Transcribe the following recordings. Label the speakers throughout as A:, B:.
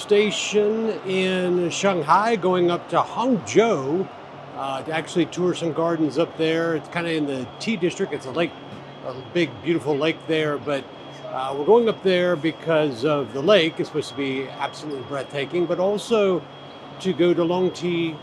A: station in Shanghai, going up to Hangzhou to actually tour some gardens up there. It's kind of in the tea district. It's a lake, a big, beautiful lake there. But we're going up there because of the lake. It's supposed to be absolutely breathtaking, but also to go to Longjing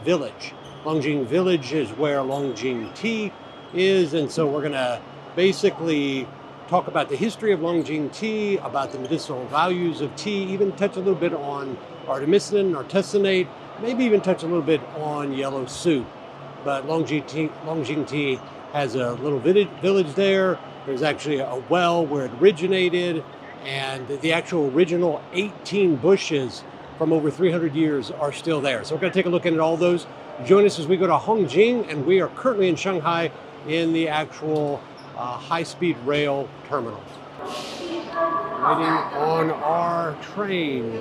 A: Village. Longjing Village is where Longjing Tea is, and so we're going to basically talk about the history of Longjing tea, about the medicinal values of tea, even touch a little bit on artemisinin, artesunate, maybe even touch a little bit on yellow soup. But Longjing tea has a little village there. There's actually a well where it originated, and the actual original 18 bushes from over 300 years are still there. So we're going to take a look at all those. Join us as we go to Hangzhou, and we are currently in Shanghai in the actual high-speed rail terminal. Waiting on our train.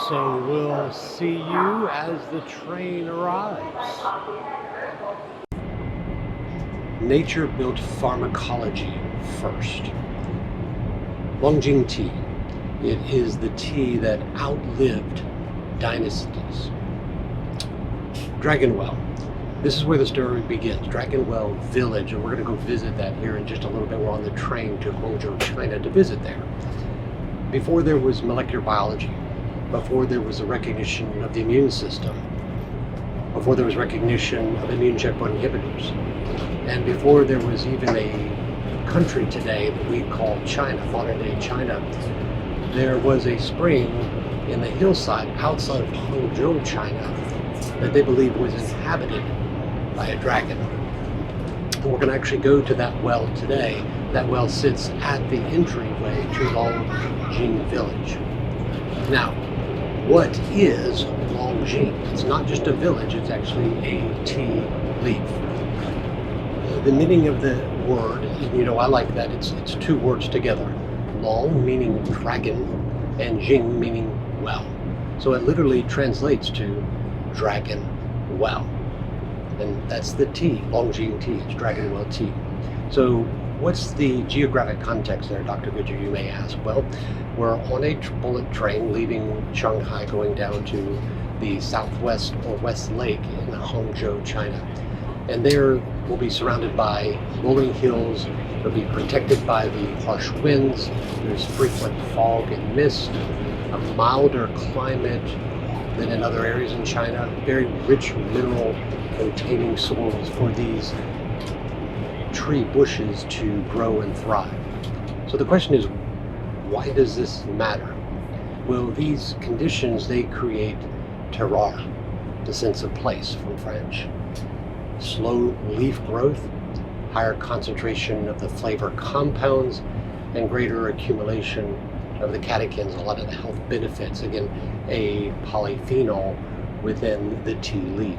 A: So we'll see you as the train arrives. Nature built pharmacology first. Longjing tea. It is the tea that outlived dynasties. Dragonwell. This is where the story begins. Dragonwell Village, and we're going to go visit that here in just a little bit. We're on the train to Hangzhou, China to visit there. Before there was molecular biology, before there was a recognition of the immune system, before there was recognition of immune checkpoint inhibitors, and before there was even a country today that we call China, modern day China, there was a spring in the hillside outside of Hangzhou, China, that they believe was inhabited by a dragon. And we're going to actually go to that well today. That well sits at the entryway to Longjing Village. Now, what is Longjing? It's not just a village, it's actually a tea leaf. The meaning of the word, I like that, it's two words together. Long meaning dragon, and Jing meaning well. So it literally translates to dragon well. And that's the tea, Longjing tea, it's dragon well tea. So what's the geographic context there, Dr. Goodyear, you may ask? Well, we're on a bullet train leaving Shanghai, going down to the southwest or west lake in Hangzhou, China. And there we'll be surrounded by rolling hills. It'll be protected by the harsh winds. There's frequent fog and mist, a milder climate than in other areas in China, very rich mineral containing soils for these tree bushes to grow and thrive. So the question is, why does this matter? Well, these conditions, they create terroir, the sense of place from French. Slow leaf growth, higher concentration of the flavor compounds, and greater accumulation of the catechins, a lot of the health benefits, again, a polyphenol within the tea leaf.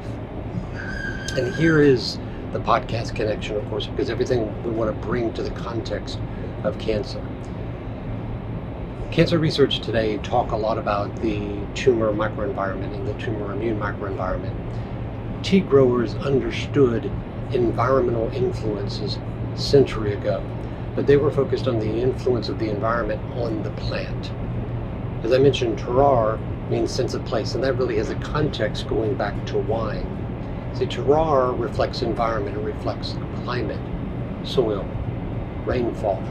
A: And here is the podcast connection, of course, because everything we want to bring to the context of cancer. Cancer research today talk a lot about the tumor microenvironment and the tumor immune microenvironment. Tea growers understood environmental influences a century ago, but they were focused on the influence of the environment on the plant. As I mentioned, terroir means sense of place, and that really has a context going back to wine. See, terroir reflects environment, it reflects climate, soil, rainfall,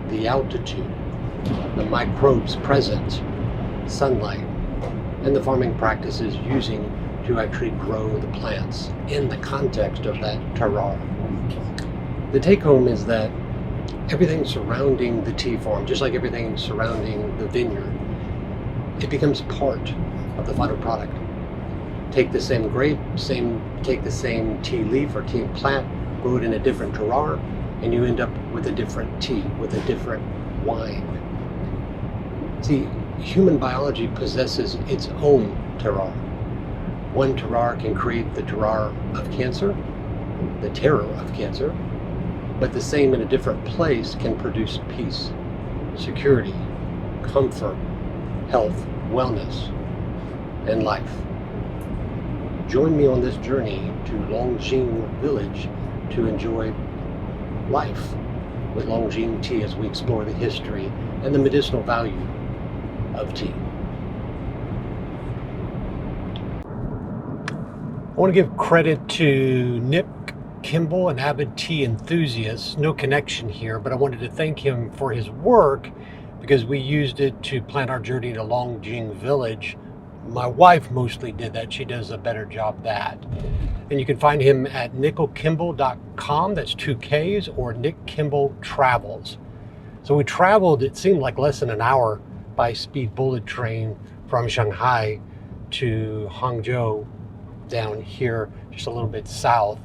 A: the altitude, the microbes present, sunlight, and the farming practices using to actually grow the plants in the context of that terroir. The take home is that everything surrounding the tea farm, just like everything surrounding the vineyard, it becomes part of the final product. Take the same grape, take the same tea leaf or tea plant, grow it in a different terroir, and you end up with a different tea, with a different wine. See, human biology possesses its own terroir. One terroir can create the terroir of cancer, the terror of cancer, but the same in a different place can produce peace, security, comfort, health, wellness, and life. Join me on this journey to Longjing Village to enjoy life with Longjing tea as we explore the history and the medicinal value of tea. I want to give credit to Nick Kimball, an avid tea enthusiast. No connection here, but I wanted to thank him for his work because we used it to plan our journey to Longjing Village. My wife mostly did that. She does a better job that. And you can find him at nickelkimball.com, that's 2 Ks, or Nick Kimball Travels. So we traveled, it seemed like less than an hour by speed bullet train from Shanghai to Hangzhou down here, just a little bit south.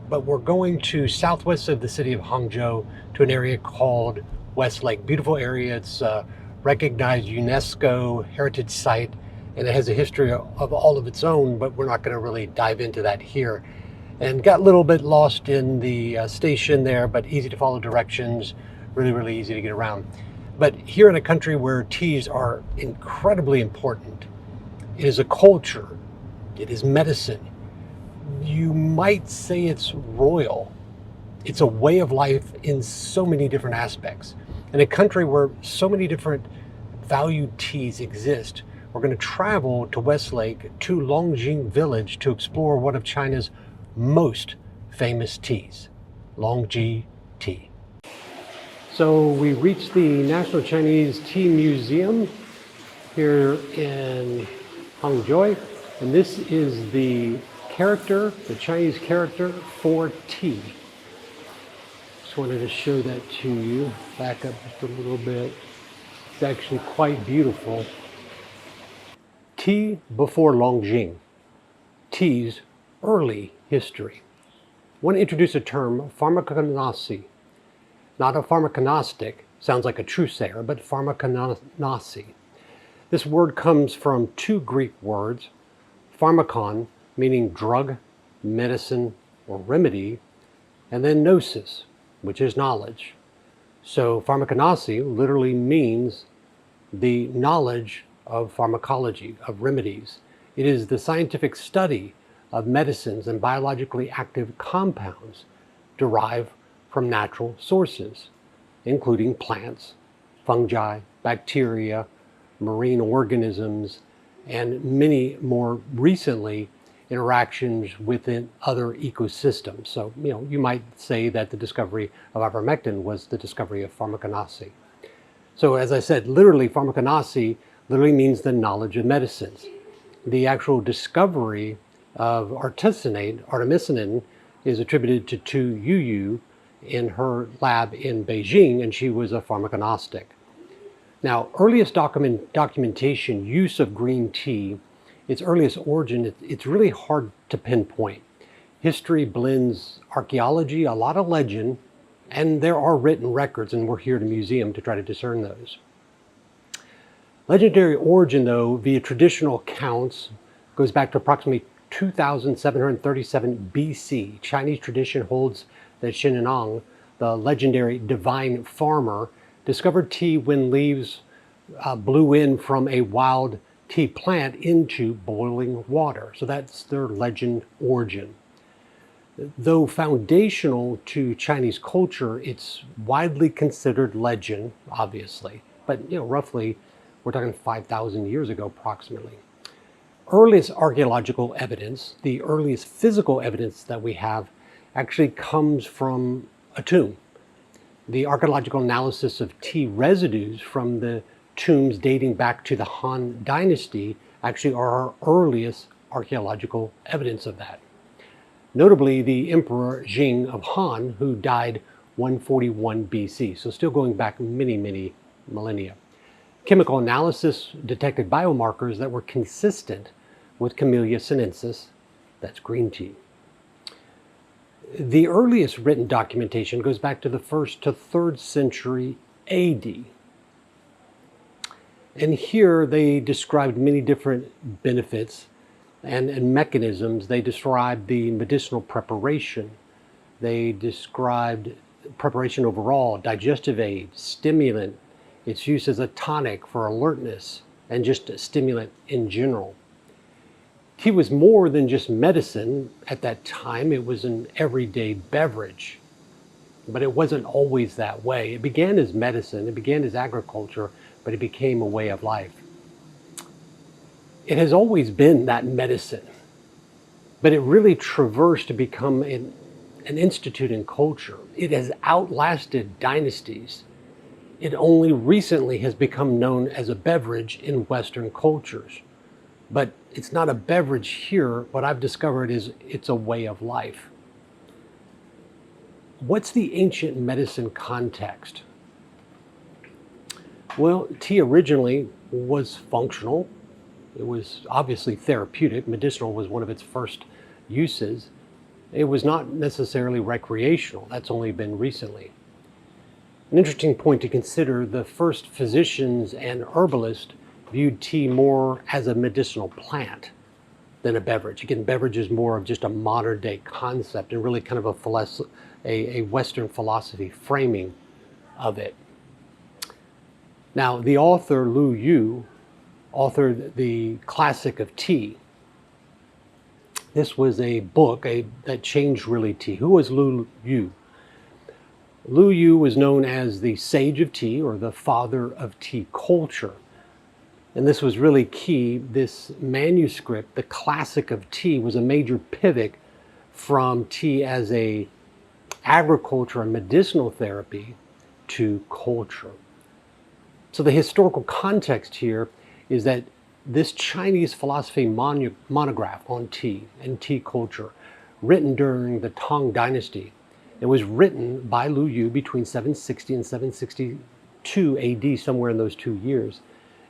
A: But we're going to southwest of the city of Hangzhou to an area called West Lake. Beautiful area. It's a recognized UNESCO heritage site, and it has a history of all of its own, but we're not going to really dive into that here. And got a little bit lost in the station there, but easy to follow directions, really easy to get around. But here in a country where teas are incredibly important, it is a culture, it is medicine. You might say it's royal. It's a way of life in so many different aspects. In a country where so many different valued teas exist, we're going to travel to Westlake, to Longjing Village, to explore one of China's most famous teas, Longjing tea. So we reached the National Chinese Tea Museum here in Hangzhou, and this is the Chinese character for tea. Just wanted to show that to you. Back up just a little bit. It's actually quite beautiful. Tea before Longjing. Tea's early history. I want to introduce a term, Pharmacognosy. Not a pharmacognostic, sounds like a truthsayer, but Pharmacognosy. This word comes from 2 Greek words, pharmakon, meaning drug, medicine, or remedy, and then gnosis, which is knowledge. So pharmacognosy literally means the knowledge of pharmacology, of remedies. It is the scientific study of medicines and biologically active compounds derived from natural sources, including plants, fungi, bacteria, marine organisms, and many more recently interactions within other ecosystems. So, you might say that the discovery of ivermectin was the discovery of pharmacognosy. So, as I said, literally, pharmacognosy literally means the knowledge of medicines. The actual discovery of artemisinin, is attributed to Tu Youyou in her lab in Beijing, and she was a pharmacognostic. Now, earliest documentation use of green tea, its earliest origin, it's really hard to pinpoint. History blends archaeology, a lot of legend, and there are written records, and we're here at a museum to try to discern those. Legendary origin, though, via traditional accounts, goes back to approximately 2737 BC. Chinese tradition holds that Xinnang, the legendary divine farmer, discovered tea when leaves blew in from a wild tea plant into boiling water. So that's their legend origin. Though foundational to Chinese culture, it's widely considered legend, obviously. But roughly, we're talking 5,000 years ago, approximately. Earliest archaeological evidence, the earliest physical evidence that we have, actually comes from a tomb. The archaeological analysis of tea residues from the tombs dating back to the Han Dynasty actually are our earliest archaeological evidence of that. Notably, the Emperor Jing of Han, who died 141 BC, so still going back many millennia. Chemical analysis detected biomarkers that were consistent with Camellia sinensis, that's green tea. The earliest written documentation goes back to the 1st to 3rd century AD. And here they described many different benefits and mechanisms. They described the medicinal preparation. They described preparation overall, digestive aid, stimulant, its use as a tonic for alertness, and just a stimulant in general. Tea was more than just medicine at that time. It was an everyday beverage, but it wasn't always that way. It began as medicine, it began as agriculture, but it became a way of life. It has always been that medicine, but it really traversed to become an institute in culture. It has outlasted dynasties. It only recently has become known as a beverage in Western cultures. But it's not a beverage here. What I've discovered is it's a way of life. What's the ancient medicine context? Well, tea originally was functional. It was obviously therapeutic. Medicinal was one of its first uses. It was not necessarily recreational. That's only been recently. An interesting point to consider, the first physicians and herbalists viewed tea more as a medicinal plant than a beverage. Again, beverage is more of just a modern day concept and really kind of a Western philosophy framing of it. Now, the author Lu Yu authored the Classic of Tea. This was a book that changed really tea. Who was Lu Yu? Lu Yu was known as the sage of tea, or the father of tea culture. And this was really key. This manuscript, the Classic of Tea, was a major pivot from tea as a agriculture and medicinal therapy to culture. So the historical context here is that this Chinese philosophy monograph on tea and tea culture, written during the Tang Dynasty, it was written by Lu Yu between 760 and 762 AD, somewhere in those 2 years.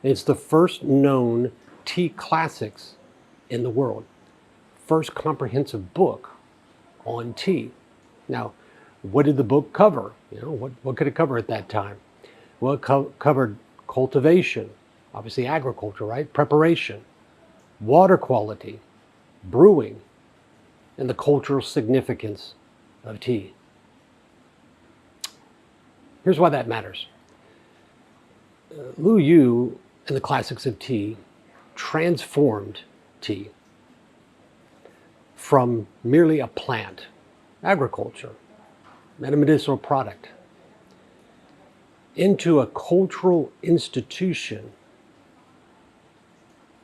A: It's the first known tea classics in the world. First comprehensive book on tea. Now, what did the book cover? What could it cover at that time? Well, it covered cultivation, obviously agriculture, right? Preparation, water quality, brewing, and the cultural significance of tea. Here's why that matters. Lu Yu and the Classics of Tea transformed tea from merely a plant, agriculture, and a medicinal product, into a cultural institution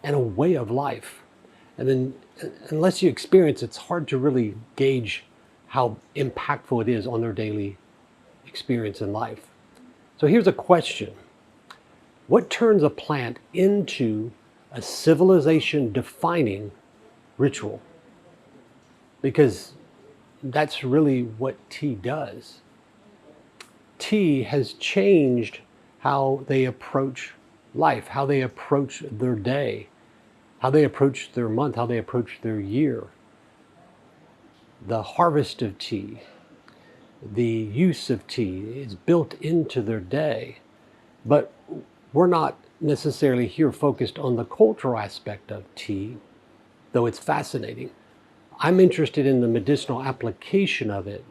A: and a way of life. And then, unless you experience, it's hard to really gauge how impactful it is on their daily experience in life. So here's a question. What turns a plant into a civilization-defining ritual? Because that's really what tea does. Tea has changed how they approach life, how they approach their day, how they approach their month, how they approach their year. The harvest of tea, the use of tea is built into their day. But we're not necessarily here focused on the cultural aspect of tea, though it's fascinating. I'm interested in the medicinal application of it.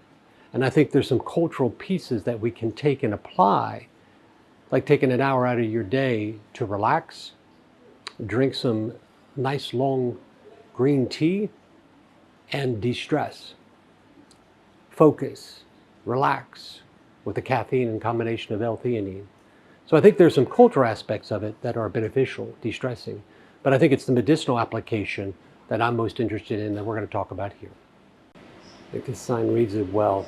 A: And I think there's some cultural pieces that we can take and apply, like taking an hour out of your day to relax, drink some nice long green tea, and de-stress. Focus, relax with the caffeine and combination of L-theanine. So I think there's some cultural aspects of it that are beneficial, de-stressing. But I think it's the medicinal application that I'm most interested in that we're going to talk about here. I think this sign reads it well.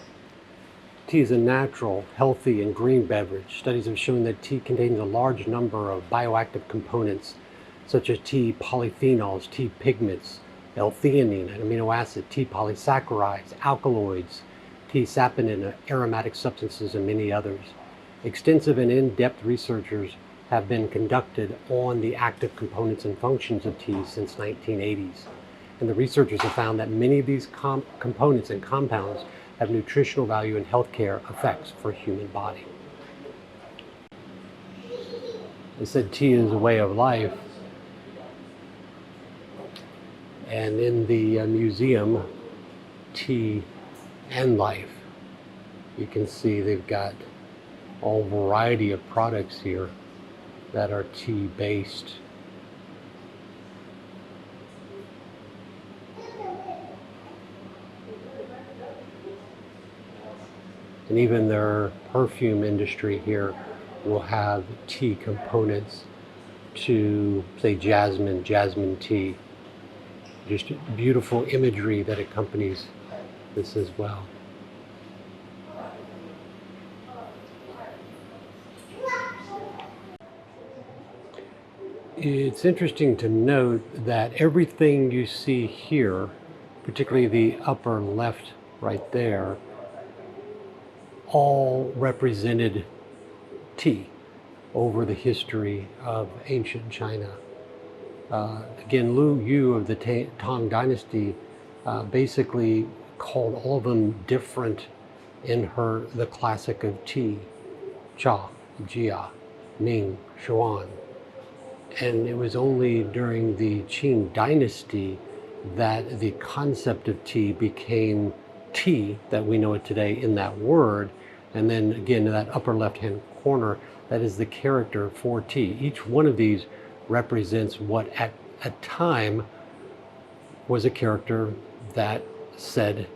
A: Tea is a natural, healthy, and green beverage. Studies have shown that tea contains a large number of bioactive components, such as tea polyphenols, tea pigments, L-theanine, an amino acid, tea polysaccharides, alkaloids, tea saponin, aromatic substances, and many others. Extensive and in-depth researchers have been conducted on the active components and functions of tea since 1980s. And the researchers have found that many of these components and compounds have nutritional value and healthcare effects for human body. They said tea is a way of life. And in the museum, Tea and Life, you can see they've got all variety of products here that are tea based. And even their perfume industry here will have tea components to, say, jasmine tea. Just beautiful imagery that accompanies this as well. It's interesting to note that everything you see here, particularly the upper left right there, all represented tea over the history of ancient China. Again, Lu Yu of the Tang Dynasty basically called all of them different in the classic of tea: Cha, Jia, Ming, Xuan. And it was only during the Qing Dynasty that the concept of tea became tea that we know it today in that word. And then again, in that upper left-hand corner, that is the character for tea. Each one of these represents what at a time was a character that said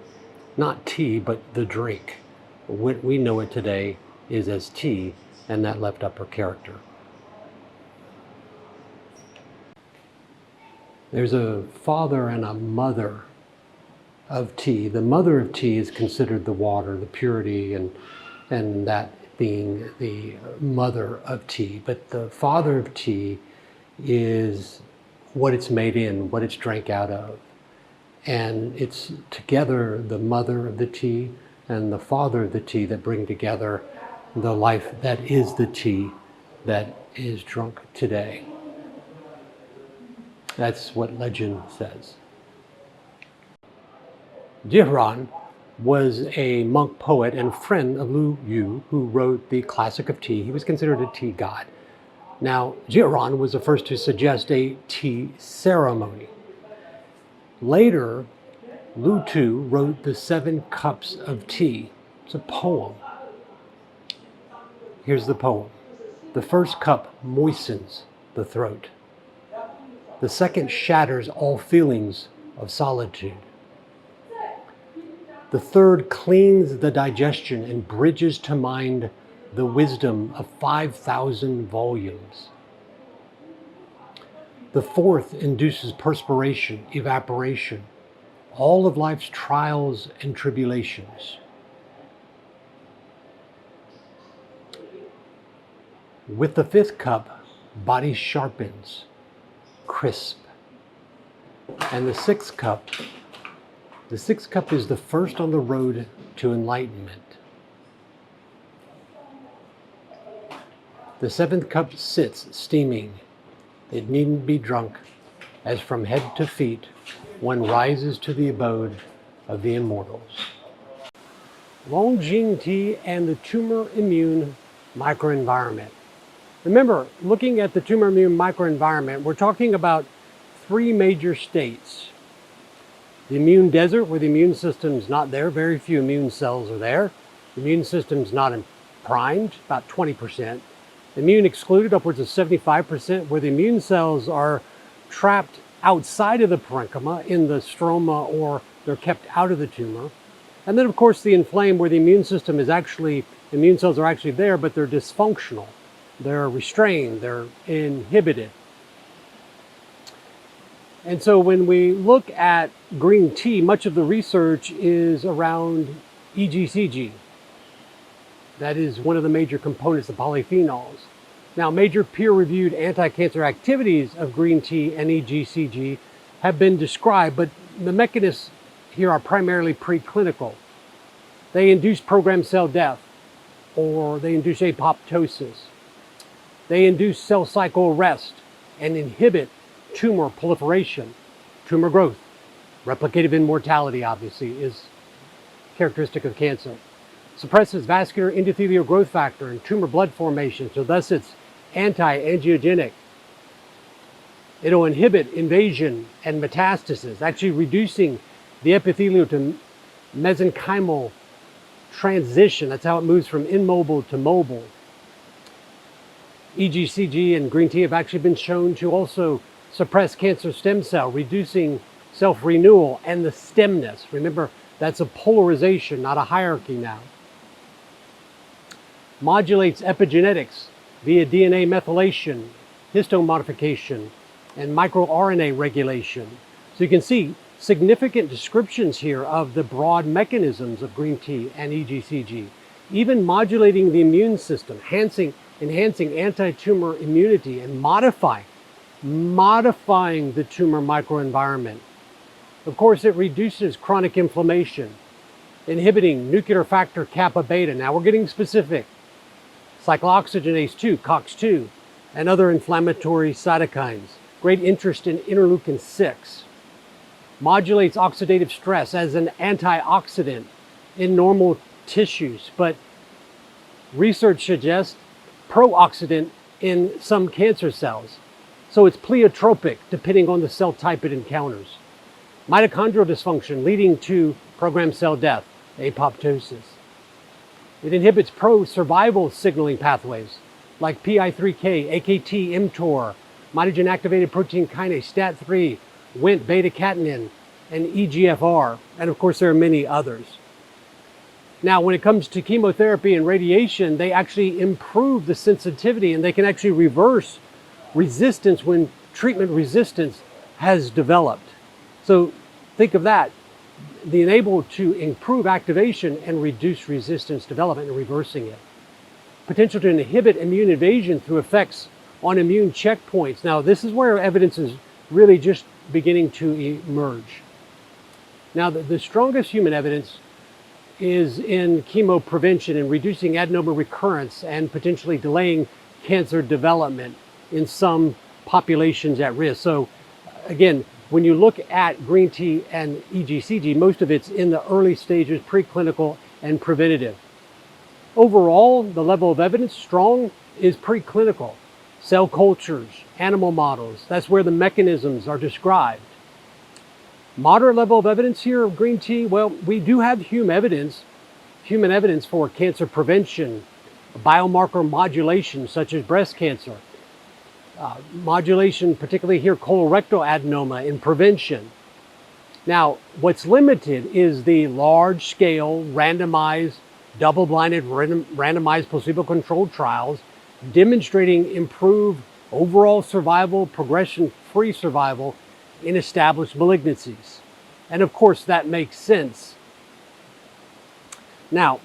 A: not tea, but the drink. What we know it today is as tea, and that left upper character. There's a father and a mother of tea. The mother of tea is considered the water, the purity, and that being the mother of tea. But the father of tea is what it's made in, what it's drank out of. And it's together the mother of the tea and the father of the tea that bring together the life that is the tea that is drunk today. That's what legend says. Jihran was a monk poet and friend of Lu Yu, who wrote the classic of tea. He was considered a tea god. Now, Jihran was the first to suggest a tea ceremony. Later, Lu Tu wrote the 7 Cups of Tea. It's a poem. Here's the poem. The first cup moistens the throat. The second shatters all feelings of solitude. The third cleans the digestion and bridges to mind the wisdom of 5,000 volumes. The fourth induces perspiration, evaporation, all of life's trials and tribulations. With the 5th cup, body sharpens, crisp. And the 6th cup is the first on the road to enlightenment. The 7th cup sits steaming. It needn't be drunk, as from head to feet one rises to the abode of the immortals. Longjing tea and the tumor immune microenvironment. Remember, looking at the tumor immune microenvironment, we're talking about 3 major states. The immune desert, where the immune system's not there, very few immune cells are there. The immune system's not primed, about 20%. Immune excluded, upwards of 75%, where the immune cells are trapped outside of the parenchyma in the stroma, or they're kept out of the tumor. And then, of course, the inflamed, where the immune system is immune cells are actually there, but they're dysfunctional. They're restrained, they're inhibited. And so when we look at green tea, much of the research is around EGCG. That is one of the major components of polyphenols. Now, major peer-reviewed anti-cancer activities of green tea and EGCG have been described, but the mechanisms here are primarily preclinical. They induce programmed cell death, or they induce apoptosis. They induce cell cycle arrest and inhibit tumor proliferation, tumor growth. Replicative immortality, obviously, is characteristic of cancer. Suppresses vascular endothelial growth factor and tumor blood formation, so thus it's anti-angiogenic. It'll inhibit invasion and metastasis, actually reducing the epithelial to mesenchymal transition. That's how it moves from immobile to mobile. EGCG and green tea have actually been shown to also suppress cancer stem cell, reducing self-renewal and the stemness. Remember, that's a polarization, not a hierarchy now. modulates epigenetics via DNA methylation, histone modification, and microRNA regulation. So you can see significant descriptions here of the broad mechanisms of green tea and EGCG, even modulating the immune system, enhancing anti-tumor immunity and modifying the tumor microenvironment. Of course, it reduces chronic inflammation, inhibiting nuclear factor kappa beta. Now we're getting specific. Cyclooxygenase 2, COX-2, and other inflammatory cytokines. Great interest in interleukin 6. Modulates oxidative stress as an antioxidant in normal tissues, but research suggests pro-oxidant in some cancer cells. So it's pleiotropic depending on the cell type it encounters. Mitochondrial dysfunction leading to programmed cell death, apoptosis. It inhibits pro-survival signaling pathways like PI3K, AKT, mTOR, mitogen activated protein kinase, STAT3, Wnt, beta-catenin, and EGFR, and of course there are many others. Now, when it comes to chemotherapy and radiation, they actually improve the sensitivity and they can actually reverse resistance when treatment resistance has developed. So think of that, being able to improve activation and reduce resistance development and reversing it. Potential to inhibit immune evasion through effects on immune checkpoints. Now, this is where evidence is really just beginning to emerge. Now, the strongest human evidence is in chemo prevention and reducing adenoma recurrence and potentially delaying cancer development in some populations at risk. So again, when you look at green tea and EGCG, most of it's in the early stages, preclinical and preventative. Overall, the level of evidence strong is preclinical. Cell cultures, animal models, that's where the mechanisms are described. Moderate level of evidence here of green tea, well, we do have human evidence for cancer prevention, biomarker modulation such as breast cancer, modulation particularly here colorectal adenoma in prevention. Now, what's limited is the large-scale randomized, double-blinded, randomized placebo-controlled trials demonstrating improved overall survival, progression-free survival in established malignancies. And of course, that makes sense. Now,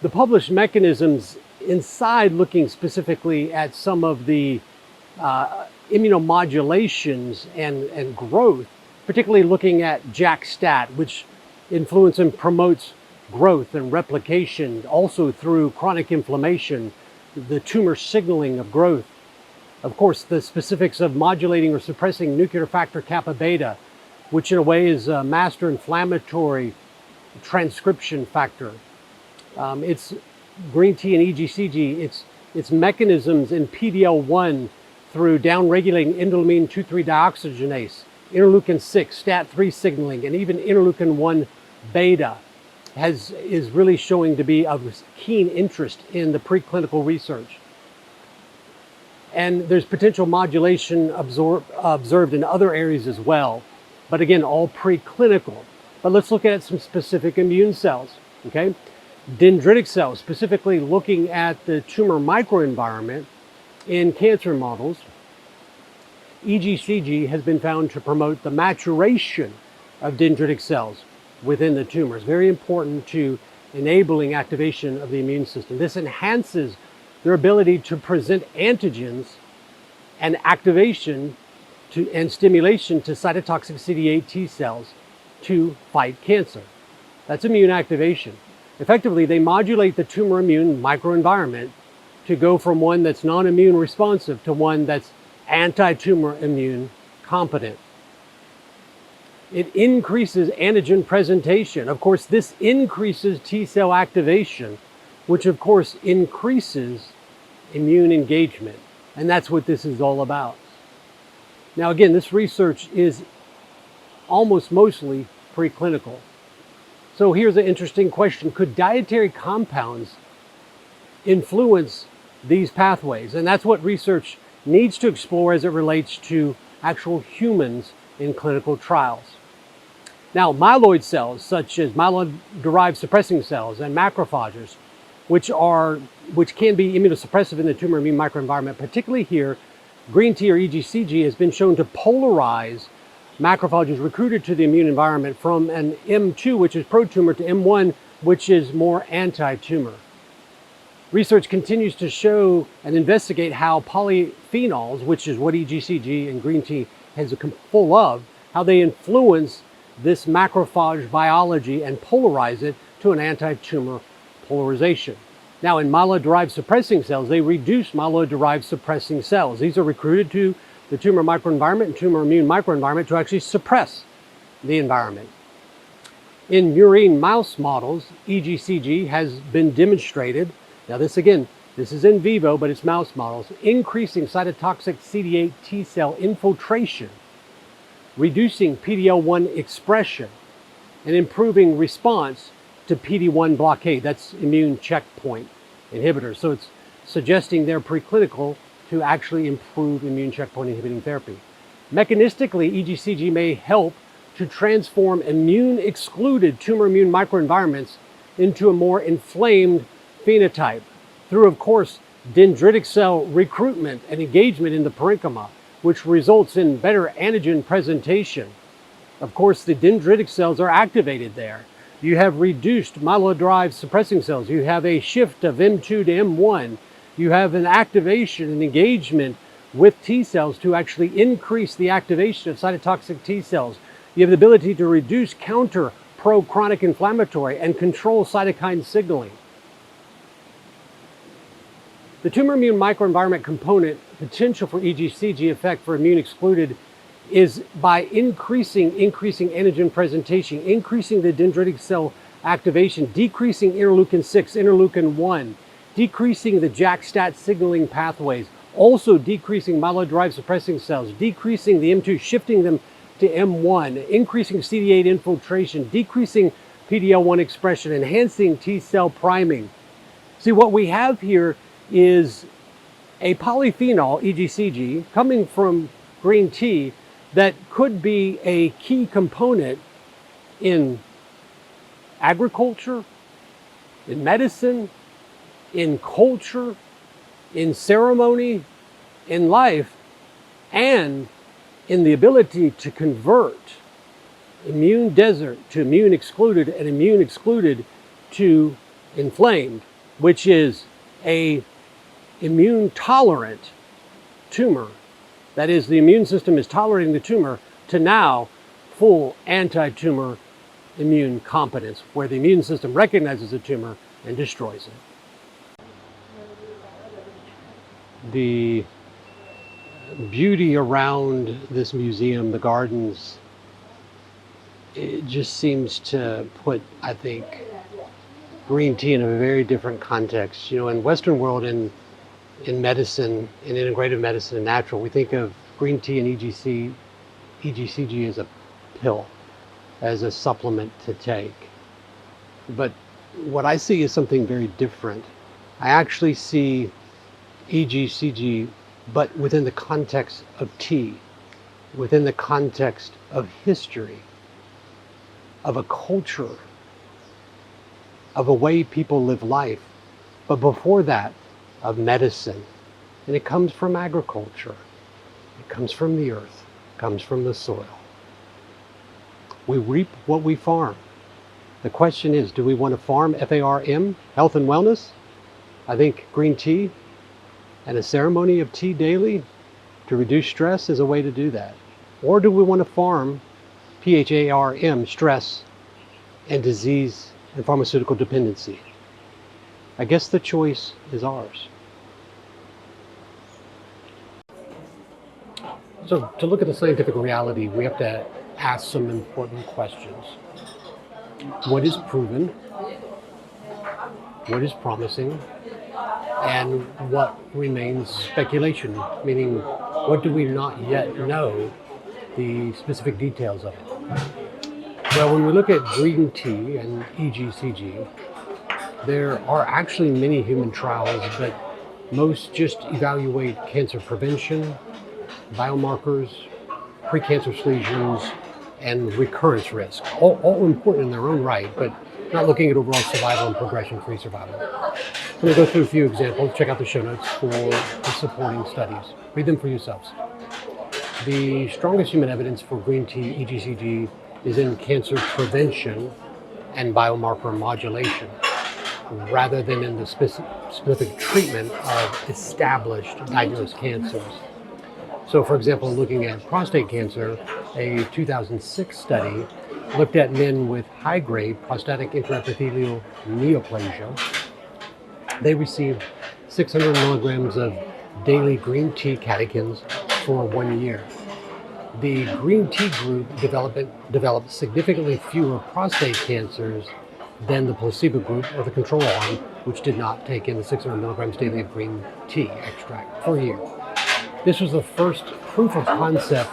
A: the published mechanisms inside, looking specifically at some of the immunomodulations and growth, particularly looking at JAK-STAT, which influences and promotes growth and replication, also through chronic inflammation, the tumor signaling of growth. Of course, the specifics of modulating or suppressing nuclear factor kappa beta, which in a way is a master inflammatory transcription factor. It's green tea and EGCG, its mechanisms in PD-L1 through downregulating endolamine 2,3 dioxygenase, interleukin 6, STAT3 signaling, and even interleukin 1 beta is really showing to be of keen interest in the preclinical research. And there's potential modulation observed in other areas as well, but again, all preclinical. But let's look at some specific immune cells, okay? Dendritic cells, specifically looking at the tumor microenvironment in cancer models. EGCG has been found to promote the maturation of dendritic cells within the tumors. Very important to enabling activation of the immune system. This enhances their ability to present antigens and activation and stimulation to cytotoxic CD8 T cells to fight cancer. That's immune activation. Effectively, they modulate the tumor immune microenvironment to go from one that's non-immune responsive to one that's anti-tumor immune competent. It increases antigen presentation. Of course, this increases T cell activation, which of course increases immune engagement. And that's what this is all about. Now again, this research is almost mostly preclinical. So here's an interesting question. Could dietary compounds influence these pathways? And that's what research needs to explore as it relates to actual humans in clinical trials. Now, myeloid cells, such as myeloid-derived suppressing cells and macrophages, which can be immunosuppressive in the tumor immune microenvironment. Particularly here, green tea or EGCG has been shown to polarize macrophages recruited to the immune environment from an M2, which is pro-tumor, to M1, which is more anti-tumor. Research continues to show and investigate how polyphenols, which is what EGCG and green tea is full of, how they influence this macrophage biology and polarize it to an anti-tumor polarization. Now, in myeloid-derived suppressing cells, they reduce myeloid-derived suppressing cells. These are recruited to the tumor microenvironment and tumor immune microenvironment to actually suppress the environment. In murine mouse models, EGCG has been demonstrated. Now this is in vivo, but it's mouse models, increasing cytotoxic CD8 T cell infiltration, reducing PD-L1 expression, and improving response to PD-1 blockade. That's immune checkpoint inhibitors. So it's suggesting they're preclinical to actually improve immune checkpoint inhibiting therapy. Mechanistically, EGCG may help to transform immune-excluded tumor immune microenvironments into a more inflamed phenotype through, of course, dendritic cell recruitment and engagement in the parenchyma, which results in better antigen presentation. Of course, the dendritic cells are activated there. You have reduced myeloid-derived suppressing cells. You have a shift of M2 to M1. You have an activation and engagement with T cells to actually increase the activation of cytotoxic T cells. You have the ability to reduce counter pro-chronic inflammatory and control cytokine signaling. The tumor immune microenvironment component potential for EGCG effect for immune excluded is by increasing antigen presentation, increasing the dendritic cell activation, decreasing interleukin-6, interleukin-1, decreasing the JAK-STAT signaling pathways, also decreasing myeloid-derived suppressing cells, decreasing the M2, shifting them to M1, increasing CD8 infiltration, decreasing PD-L1 expression, enhancing T cell priming. See, what we have here is a polyphenol, EGCG, coming from green tea that could be a key component in agriculture, in medicine, in culture, in ceremony, in life, and in the ability to convert immune desert to immune excluded and immune excluded to inflamed, which is a immune tolerant tumor. That is, the immune system is tolerating the tumor, to now full anti-tumor immune competence, where the immune system recognizes the tumor and destroys it. The beauty around this museum, the gardens, it just seems to put, I think, green tea in a very different context. You know, in Western world, in medicine, in integrative medicine and natural, we think of green tea and EGCG as a pill, as a supplement to take. But what I see is something very different. I actually see EGCG, but within the context of tea, within the context of history, of a culture, of a way people live life, but before that, of medicine. And it comes from agriculture. It comes from the earth. It comes from the soil. We reap what we farm. The question is, do we want to farm FARM, health and wellness? I think green tea and a ceremony of tea daily to reduce stress is a way to do that. Or do we want to farm PHARM, stress and disease and pharmaceutical dependency? I guess the choice is ours. So to look at the scientific reality, we have to ask some important questions. What is proven? What is promising? And what remains speculation? Meaning, what do we not yet know the specific details of it? Well, when we look at green tea and EGCG, there are actually many human trials, but most just evaluate cancer prevention, biomarkers, precancerous lesions, and recurrence risk. All important in their own right, but not looking at overall survival and progression-free survival. I'm going to go through a few examples. Check out the show notes for the supporting studies. Read them for yourselves. The strongest human evidence for green tea EGCG is in cancer prevention and biomarker modulation, rather than in the specific treatment of established diagnosed cancers. So, for example, looking at prostate cancer, a 2006 study looked at men with high-grade prostatic intraepithelial neoplasia. They received 600 milligrams of daily green tea catechins for 1 year. The green tea group developed significantly fewer prostate cancers than the placebo group or the control arm, which did not take in the 600 milligrams daily of green tea extract for a year. This was the first proof of concept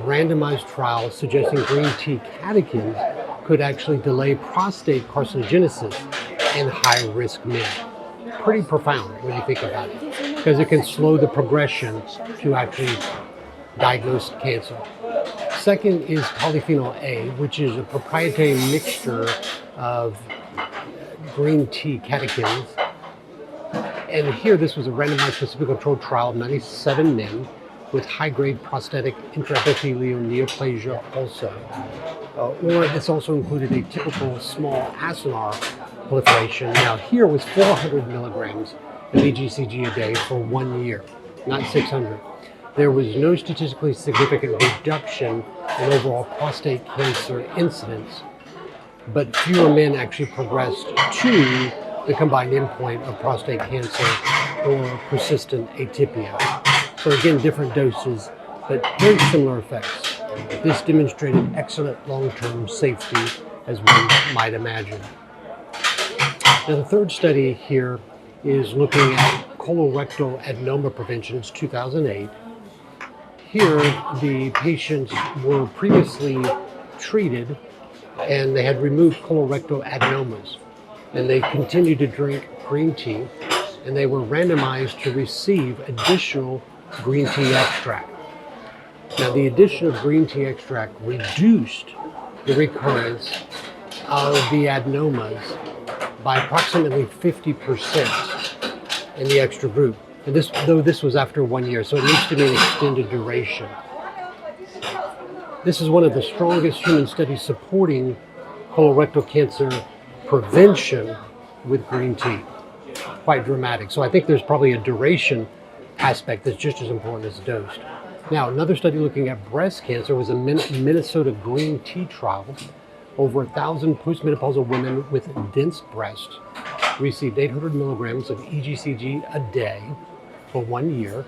A: randomized trial suggesting green tea catechins could actually delay prostate carcinogenesis in high-risk men. Pretty profound when you think about it, because it can slow the progression to actually diagnosed cancer. Second is polyphenol A, which is a proprietary mixture of green tea catechins. And here, this was a randomized placebo-controlled trial of 97 men with high-grade prostatic intraepithelial neoplasia also. Or this also included a typical small acinar proliferation. Now here was 400 milligrams of EGCG a day for 1 year, not 600. There was no statistically significant reduction in overall prostate cancer incidence, but fewer men actually progressed to the combined endpoint of prostate cancer or persistent atypia. So again, different doses, but very similar effects. This demonstrated excellent long-term safety, as one might imagine. Now the third study here is looking at colorectal adenoma prevention. It's 2008. Here, the patients were previously treated and they had removed colorectal adenomas. And they continued to drink green tea, and they were randomized to receive additional green tea extract. Now, the addition of green tea extract reduced the recurrence of the adenomas by approximately 50% in the extra group. And though this was after 1 year, so it needs to be an extended duration. This is one of the strongest human studies supporting colorectal cancer prevention with green tea. Quite dramatic. So I think there's probably a duration aspect that's just as important as dosed. Now, another study looking at breast cancer was a Minnesota green tea trial. Over 1,000 postmenopausal women with dense breasts received 800 milligrams of EGCG a day for 1 year.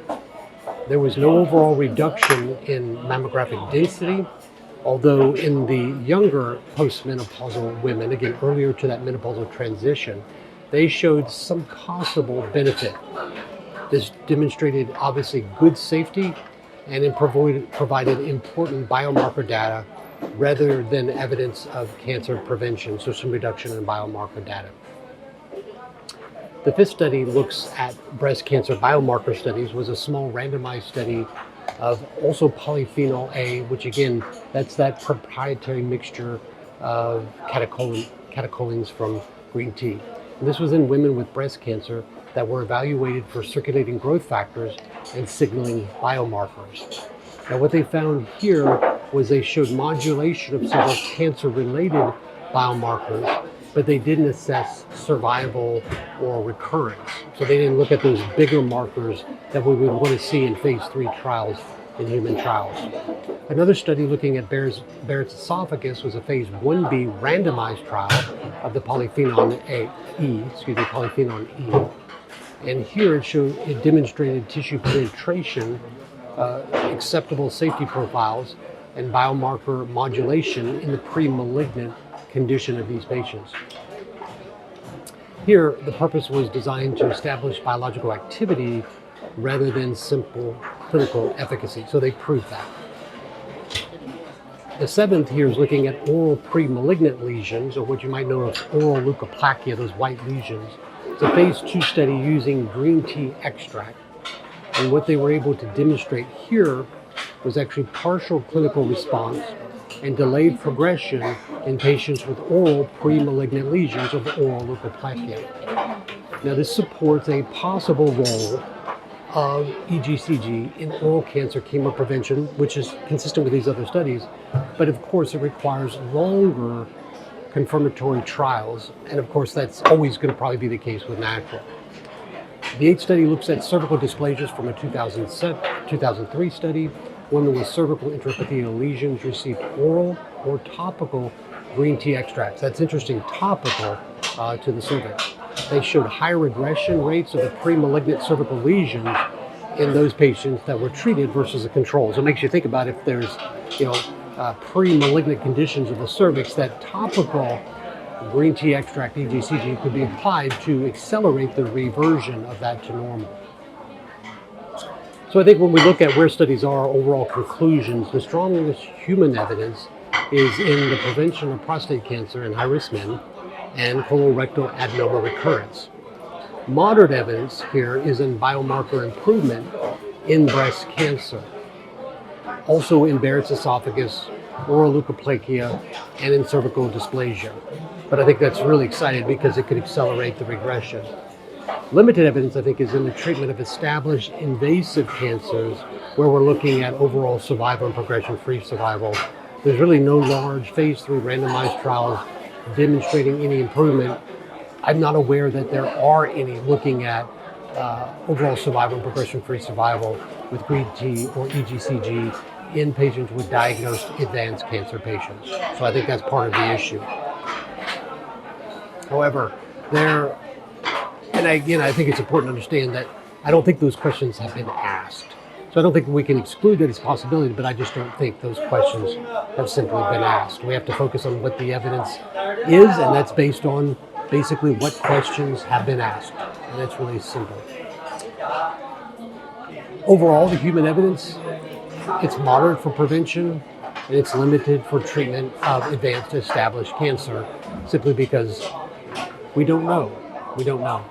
A: There was no overall reduction in mammographic density, although in the younger postmenopausal women, again, earlier to that menopausal transition, they showed some possible benefit. This demonstrated obviously good safety and it provided important biomarker data rather than evidence of cancer prevention, so some reduction in biomarker data. The fifth study looks at breast cancer biomarker studies, was a small randomized study of also polyphenol A, which again, that's that proprietary mixture of catecholins from green tea. And this was in women with breast cancer that were evaluated for circulating growth factors and signaling biomarkers. Now what they found here was they showed modulation of several cancer-related biomarkers, but they didn't assess survival or recurrence. So they didn't look at those bigger markers that we would want to see in phase 3 trials in human trials. Another study looking at Barrett's esophagus was a phase 1b randomized trial of the polyphenol E. And here it demonstrated tissue penetration, acceptable safety profiles, and biomarker modulation in the pre-malignant condition of these patients. Here, the purpose was designed to establish biological activity rather than simple clinical efficacy, so they proved that. The seventh here is looking at oral pre-malignant lesions, or what you might know as oral leukoplakia, those white lesions. It's a phase 2 study using green tea extract. And what they were able to demonstrate here was actually partial clinical response and delayed progression in patients with oral pre-malignant lesions of oral leukoplakia. Now, this supports a possible role of EGCG in oral cancer chemoprevention, which is consistent with these other studies, but of course it requires longer confirmatory trials, and of course that's always going to probably be the case with natural. The 8 study looks at cervical dysplasias from a 2003 study. Women with cervical intraepithelial lesions received oral or topical green tea extracts. That's interesting, topical to the cervix. They showed higher regression rates of the pre-malignant cervical lesions in those patients that were treated versus the controls. So it makes you think about if there's, pre-malignant conditions of the cervix, that topical green tea extract EGCG could be applied to accelerate the reversion of that to normal. So I think when we look at where studies are, overall conclusions, the strongest human evidence is in the prevention of prostate cancer in high-risk men and colorectal adenoma recurrence. Moderate evidence here is in biomarker improvement in breast cancer, also in Barrett's esophagus, oral leukoplakia, and in cervical dysplasia. But I think that's really exciting because it could accelerate the regression. Limited evidence, I think, is in the treatment of established invasive cancers, where we're looking at overall survival and progression-free survival. There's really no large phase 3 randomized trials demonstrating any improvement. I'm not aware that there are any looking at overall survival and progression-free survival with green tea or EGCG in patients with diagnosed advanced cancer patients. So I think that's part of the issue. However, I think it's important to understand that I don't think those questions have been asked. So I don't think we can exclude that as a possibility, but I just don't think those questions have simply been asked. We have to focus on what the evidence is, and that's based on basically what questions have been asked. And that's really simple. Overall, the human evidence, it's moderate for prevention, and it's limited for treatment of advanced established cancer, simply because we don't know. We don't know.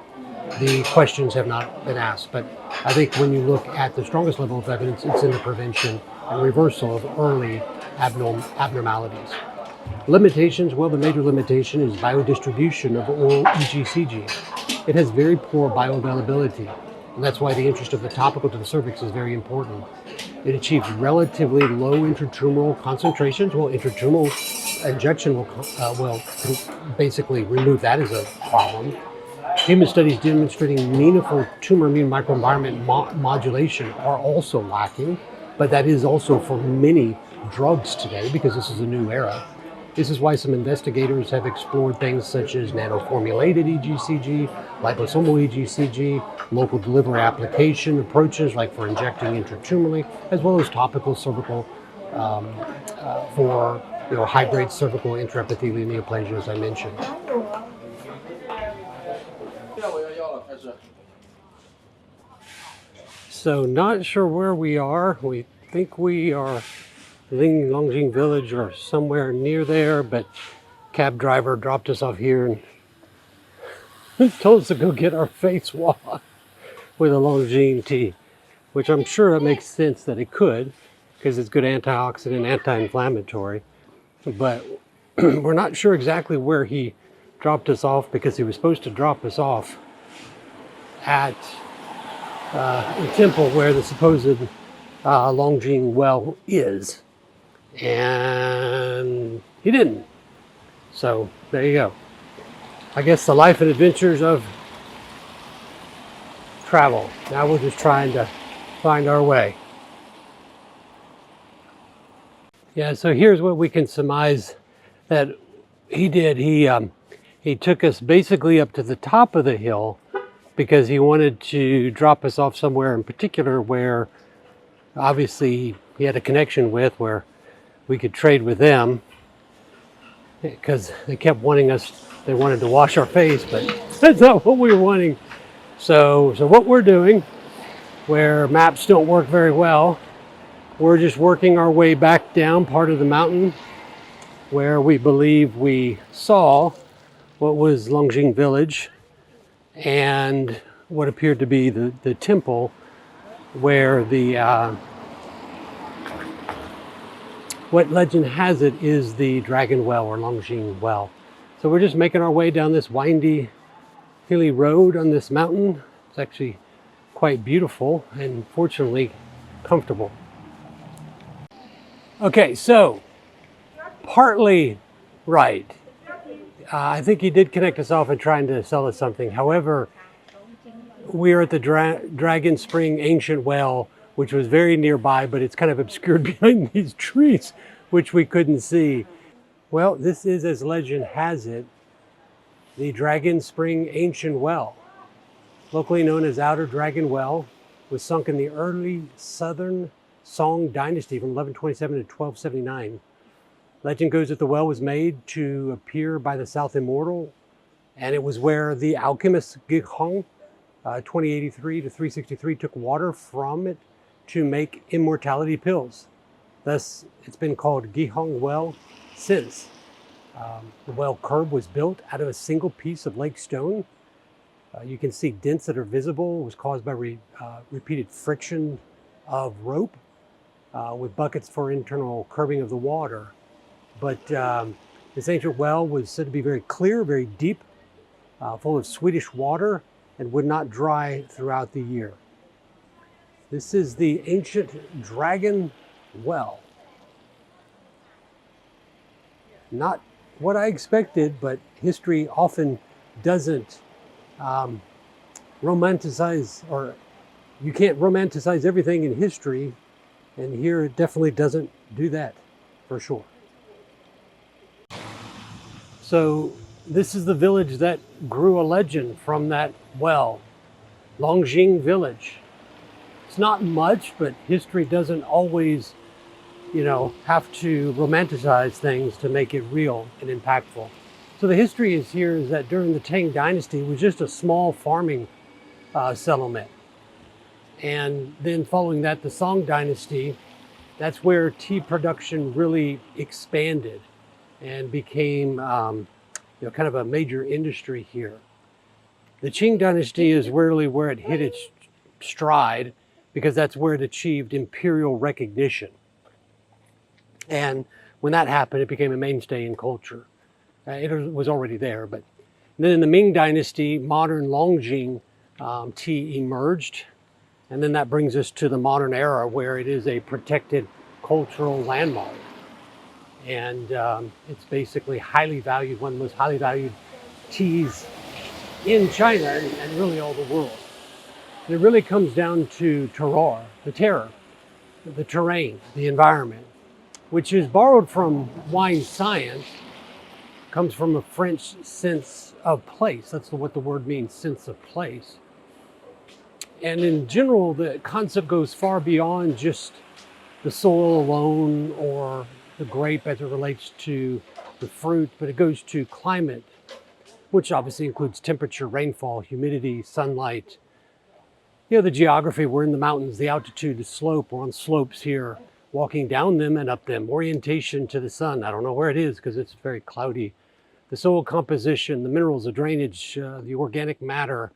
A: The questions have not been asked, but I think when you look at the strongest level of evidence, it's in the prevention and reversal of early abnormalities. Limitations, well, the major limitation is biodistribution of oral EGCG. It has very poor bioavailability, and that's why the interest of the topical to the cervix is very important. It achieves relatively low intratumoral concentrations. Well, intratumoral injection will basically remove that as a problem. Human studies demonstrating meaningful tumor immune microenvironment modulation are also lacking, but that is also for many drugs today because this is a new era. This is why some investigators have explored things such as nanoformulated EGCG, liposomal EGCG, local delivery application approaches like for injecting intratumorally, as well as topical cervical for high-grade cervical intraepithelial neoplasia, as I mentioned. So not sure where we are. We think we are in Longjing Village or somewhere near there, but cab driver dropped us off here and told us to go get our face washed with a Longjing tea, which I'm sure it makes sense that it could because it's good antioxidant, anti-inflammatory. But we're not sure exactly where he dropped us off because he was supposed to drop us off at the temple where the supposed Longjing well is, and he didn't. So there you go. I guess the life and adventures of travel. Now we're just trying to find our way. Yeah, so here's what we can surmise that he did. He took us basically up to the top of the hill because he wanted to drop us off somewhere in particular where obviously he had a connection with, where we could trade with them, because they kept wanting us, they wanted to wash our face, but that's not what we were wanting. So what we're doing, where maps don't work very well, we're just working our way back down part of the mountain where we believe we saw what was Longjing Village and what appeared to be the temple where the what legend has it is the Dragon Well or Longjing Well. So we're just making our way down this windy, hilly road on this mountain. It's actually quite beautiful and fortunately comfortable. Okay, so partly right. I think he did connect us off and trying to sell us something. However, we're at the Dragon Spring Ancient Well, which was very nearby, but it's kind of obscured behind these trees, which we couldn't see. Well, this is, as legend has it, the Dragon Spring Ancient Well, locally known as Outer Dragon Well, was sunk in the early Southern Song Dynasty from 1127 to 1279. Legend goes that the well was made to appear by the South Immortal, and it was where the alchemist Gihong, 2083 to 363, took water from it to make immortality pills. Thus, it's been called Gihong Well since. The well curb was built out of a single piece of lake stone. You can see dents that are visible. It was caused by repeated friction of rope with buckets for internal curbing of the water. But this ancient well was said to be very clear, very deep, full of sweetish water, and would not dry throughout the year. This is the ancient Dragon Well. Not what I expected, but history often doesn't romanticize, or you can't romanticize everything in history, and here it definitely doesn't do that, for sure. So this is the village that grew a legend from that well, Longjing Village. It's not much, but history doesn't always, have to romanticize things to make it real and impactful. So the history is here is that during the Tang Dynasty, it was just a small farming settlement. And then following that, the Song Dynasty, that's where tea production really expanded and became kind of a major industry here. The Qing Dynasty is really where it hit its stride, because that's where it achieved imperial recognition. And when that happened, it became a mainstay in culture. It was already there, but then in the Ming Dynasty, modern Longjing tea emerged. And then that brings us to the modern era, where it is a protected cultural landmark. And it's basically highly valued, one of the most highly valued teas in China and really all the world. And it really comes down to terroir, the terrain, the environment, which is borrowed from wine science, comes from a French sense of place. That's what the word means, sense of place. And in general, the concept goes far beyond just the soil alone or the grape as it relates to the fruit, but it goes to climate, which obviously includes temperature, rainfall, humidity, sunlight. The geography, we're in the mountains, the altitude, the slope, we're on slopes here, walking down them and up them, orientation to the sun. I don't know where it is because it's very cloudy. The soil composition, the minerals, the drainage, the organic matter,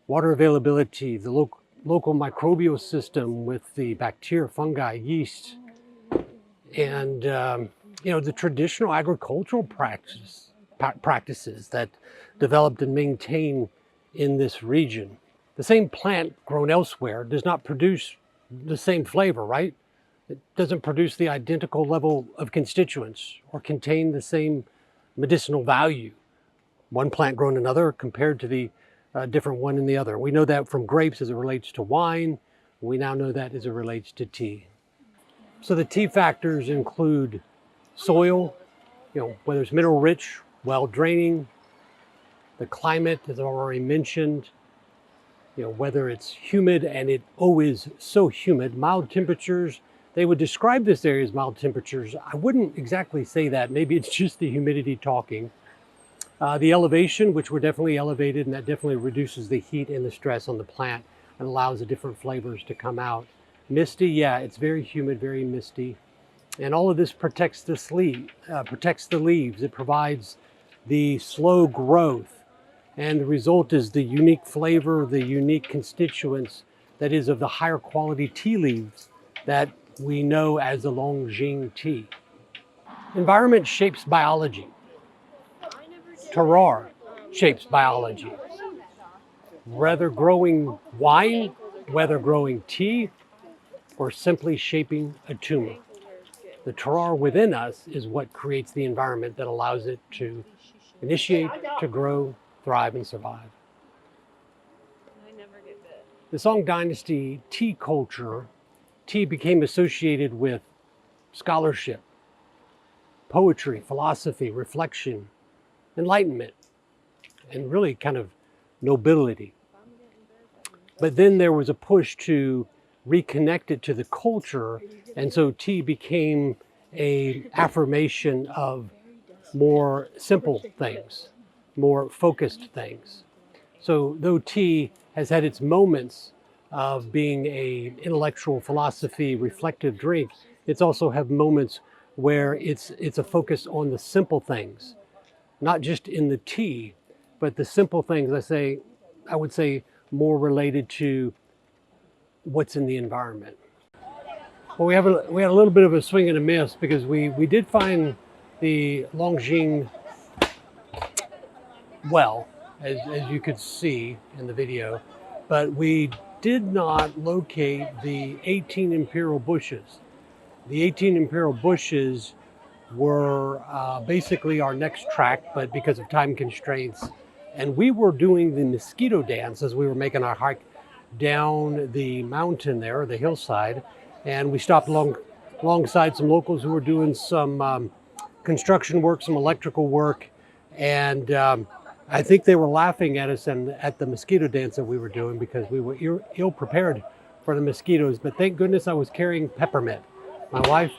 A: water availability, the local microbial system with the bacteria, fungi, yeast, and the traditional agricultural practices that developed and maintained in this region. The same plant grown elsewhere does not produce the same flavor, right? It doesn't produce the identical level of constituents or contain the same medicinal value. One plant grown in another compared to the different one in the other. We know that from grapes as it relates to wine. We now know that as it relates to tea. So the tea factors include soil, whether it's mineral rich, well draining, the climate, as I've already mentioned, whether it's humid, and it always so humid, mild temperatures. They would describe this area as mild temperatures. I wouldn't exactly say that. Maybe it's just the humidity talking. The elevation, which we're definitely elevated, and that definitely reduces the heat and the stress on the plant and allows the different flavors to come out. Misty, yeah, it's very humid, very misty. And all of this protects the leaves. It provides the slow growth. And the result is the unique flavor, the unique constituents that is of the higher quality tea leaves that we know as the Longjing tea. Environment shapes biology. Terroir shapes biology. Whether growing wine, whether growing tea, or simply shaping a tumor. The terroir within us is what creates the environment that allows it to initiate, to grow, thrive, and survive. The Song Dynasty tea culture, tea became associated with scholarship, poetry, philosophy, reflection, enlightenment, and really kind of nobility. But then there was a push to reconnect it to the culture, and so tea became an affirmation of more simple things, more focused things. So though tea has had its moments of being an intellectual philosophy reflective drink, it's also had moments where it's a focus on the simple things, not just in the tea, but the simple things. I would say more related to what's in the environment. Well, we had a little bit of a swing and a miss because we did find the Longjing well, as you could see in the video, but we did not locate the 18 Imperial Bushes. The 18 Imperial Bushes were basically our next track, but because of time constraints, and we were doing the mosquito dance as we were making our hike down the mountain there, the hillside, and we stopped alongside some locals who were doing some construction work, some electrical work, and I think they were laughing at us and at the mosquito dance that we were doing because we were ill prepared for the mosquitoes, but thank goodness I was carrying peppermint. My wife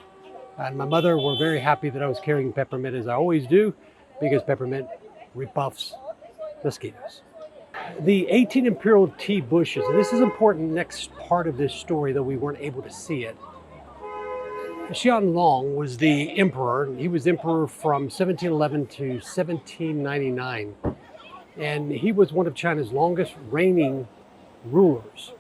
A: and my mother were very happy that I was carrying peppermint, as I always do, because peppermint rebuffs mosquitoes. The 18 Imperial Tea Bushes, and this is important next part of this story, though we weren't able to see it. Xianlong was the emperor. He was emperor from 1711 to 1799, and he was one of China's longest reigning rulers.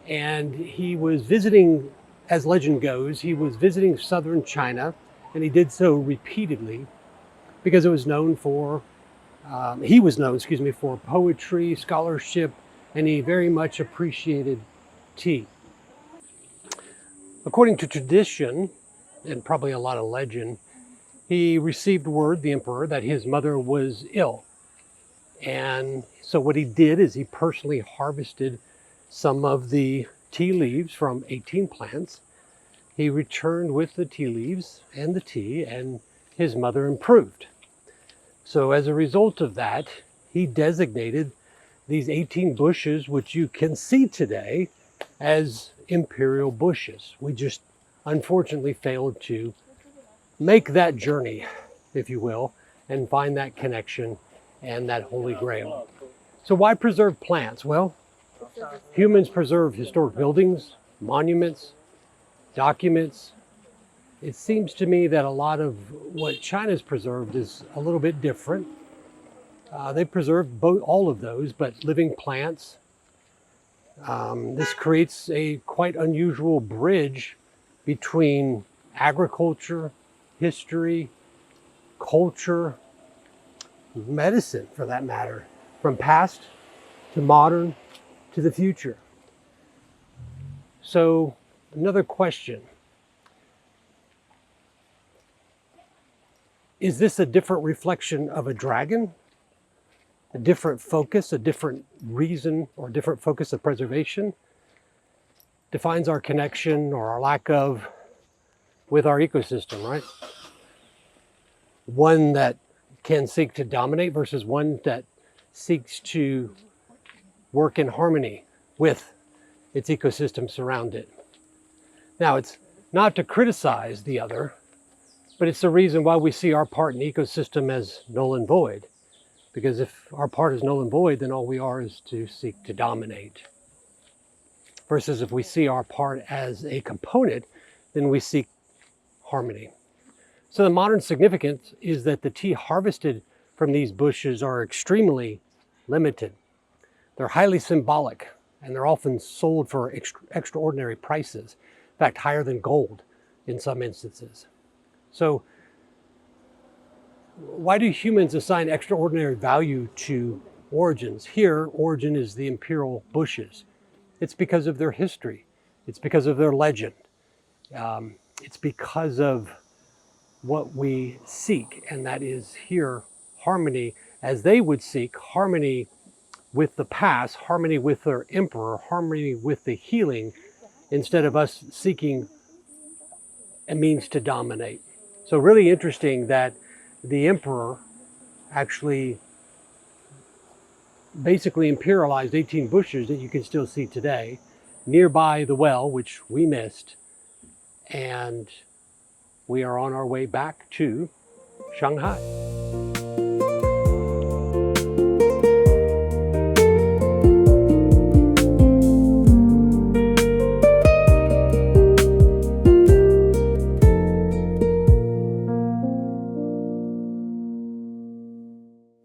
A: And he was visiting, as legend goes, he was visiting southern China, and he did so repeatedly because it was known for, he was known, for poetry, scholarship, and he very much appreciated tea. According to tradition, and probably a lot of legend, he received word, the emperor, that his mother was ill. And so what he did is he personally harvested some of the tea leaves from 18 plants. He returned with the tea leaves and the tea, and his mother improved. So as a result of that, he designated these 18 bushes, which you can see today, as Imperial Bushes. We just unfortunately failed to make that journey, if you will, and find that connection and that holy grail. So why preserve plants? Well, humans preserve historic buildings, monuments, documents. It seems to me that a lot of what China's preserved is a little bit different. They preserved all of those, but living plants. This creates a quite unusual bridge between agriculture, history, culture, medicine for that matter, from past to modern to the future. So another question. Is this a different reflection of a dragon? A different focus, a different reason, or a different focus of preservation? Defines our connection or our lack of with our ecosystem, right? One that can seek to dominate versus one that seeks to work in harmony with its ecosystem surrounded. Now, it's not to criticize the other, but it's the reason why we see our part in the ecosystem as null and void. Because if our part is null and void, then all we are is to seek to dominate. Versus if we see our part as a component, then we seek harmony. So the modern significance is that the tea harvested from these bushes are extremely limited. They're highly symbolic, and they're often sold for extraordinary prices. In fact, higher than gold in some instances. So why do humans assign extraordinary value to origins? Here, origin is the Imperial Bushes. It's because of their history. It's because of their legend. It's because of what we seek, and that is here harmony, as they would seek harmony with the past, harmony with their emperor, harmony with the healing, instead of us seeking a means to dominate. So really interesting that the emperor actually basically imperialized 18 bushes that you can still see today nearby the well, which we missed, and we are on our way back to Shanghai.